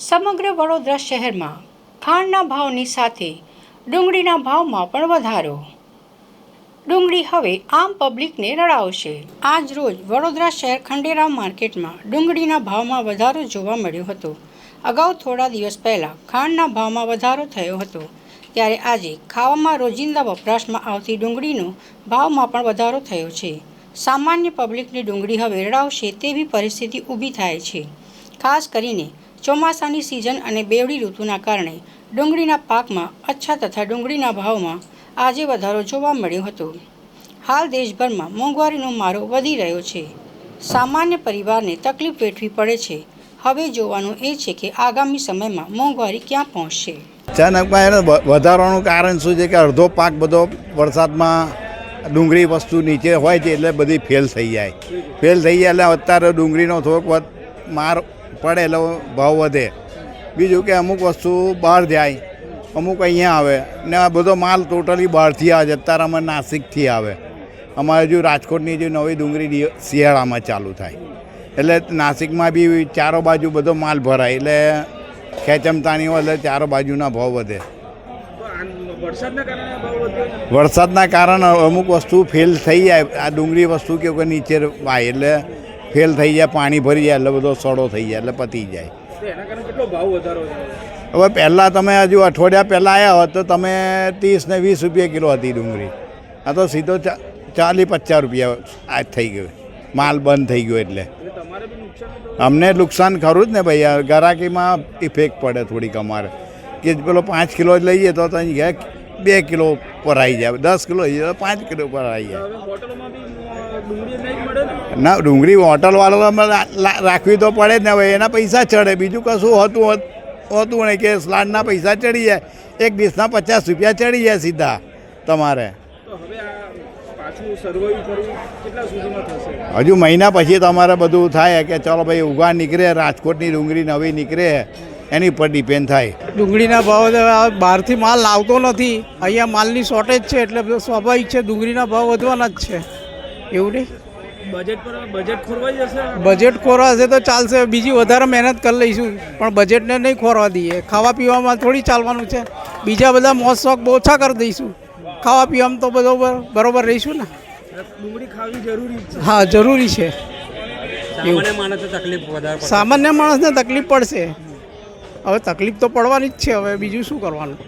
સમગ્ર વડોદરા શહેરમાં ખાંડના ભાવની સાથે ડુંગળીના ભાવમાં પણ વધારો. ડુંગળી હવે આમ પબ્લિકને રડાવશે. આજ રોજ વડોદરા શહેર ખંડેરાવ માર્કેટમાં ડુંગળીના ભાવમાં વધારો જોવા મળ્યો હતો. અગાઉ થોડા દિવસ પહેલાં ખાંડના ભાવમાં વધારો થયો હતો, ત્યારે આજે ખાવામાં રોજિંદા વપરાશમાં આવતી ડુંગળીનો ભાવમાં પણ વધારો થયો છે. સામાન્ય પબ્લિકની ડુંગળી હવે રડાવશે તેવી પરિસ્થિતિ ઊભી થાય છે. ખાસ કરીને ચોમાસાની સિઝન અને બેવડી ઋતુના કારણે ડુંગળીના પાકમાં અછત તથા ડુંગળીના ભાવમાં આજે વધારો જોવા મળ્યો હતો. હાલ દેશભરમાં મોંઘવારીનો મારો વધી રહ્યો છે. સામાન્ય પરિવારને તકલીફ વેઠવી પડે છે. હવે જોવાનું એ છે કે આગામી સમયમાં મોંઘવારી ક્યાં પહોંચશે. અચાનકમાં વધારવાનું કારણ શું છે કે અડધો પાક બધો વરસાદમાં ડુંગળી વસ્તુ નીચે હોય છે એટલે બધી ફેલ થઈ જાય. ફેલ થઈ જાય એટલે અત્યારે ડુંગળીનો થોડોક માર પડે એટલે ભાવ વધે. બીજું કે અમુક વસ્તુ બહાર જાય, અમુક અહીંયા આવે ને આ બધો માલ ટોટલી બહારથી આવે છે. અત્યારે અમે નાસિકથી આવે. અમારે હજુ રાજકોટની જે નવી ડુંગળી શિયાળામાં ચાલુ થાય એટલે નાસિકમાં બી ચારો બાજુ બધો માલ ભરાય એટલે ખેંચમતાણી હોય એટલે ચારો બાજુના ભાવ વધે. વરસાદના કારણે અમુક વસ્તુ ફેલ થઈ જાય. આ ડુંગળી વસ્તુ કે નીચે વાય એટલે ફેલ થઈ જાય, પાણી ભરી જાય એટલે બધો સડો થઈ જાય એટલે પતી જાય. હવે પહેલાં તમે હજુ અઠવાડિયા પહેલાં આવ્યા હોત તો તમે 30 ને 20 રૂપિયા કિલો હતી ડુંગળી. આ તો સીધો 40-50 રૂપિયા આજ થઈ ગયો. માલ બંધ થઈ ગયો એટલે અમને નુકસાન ખરું જ ને ભાઈ. ગરાકીમાં ઇફેક્ટ પડે થોડીક અમારે કે પેલો 5 કિલો જ લઈએ તો અહીંયા 2 કિલો પર આવી જાય, 10 કિલો લઈએ તો 5 કિલો પર આવી જાય. ના, ડુંગળી હોટલવાળો રાખવી તો પડે જ ને. હવે એના પૈસા ચડે, બીજું કશું હોતું નહીં કે સ્લાડના પૈસા ચડી જાય. એક ડીશના 50 રૂપિયા ચડી જાય સીધા તમારે. હજુ મહિના પછી તમારે બધું થાય કે ચાલો ભાઈ ઉઘા નીકળે, રાજકોટની ડુંગળી નવી નીકળે એની પર ડિપેન્ડ થાય. ડુંગળીના ભાવ બહારથી માલ આવતો નથી, અહીંયા માલની શોર્ટેજ છે એટલે સ્વાભાવિક છે ડુંગળીના ભાવ વધવાના જ છે. એવું નહીં, બજેટ ખોરવાશે તો ચાલશે. બીજી વધારે મહેનત કરી લઈશું પણ બજેટને નહીં ખોરવા દઈએ. ખાવા પીવામાં થોડી ચાલવાનું છે. બીજા બધા મોજ શોખ ઓછા કરી દઈશું. ખાવા પીવામાં તો બરોબર રહીશું ને. ડુંગળી ખાવી જરૂરી છે. હા, જરૂરી છે. સામાન્ય માણસને તકલીફ પડશે. હવે તકલીફ તો પડવાની જ છે. હવે બીજું શું કરવાનું.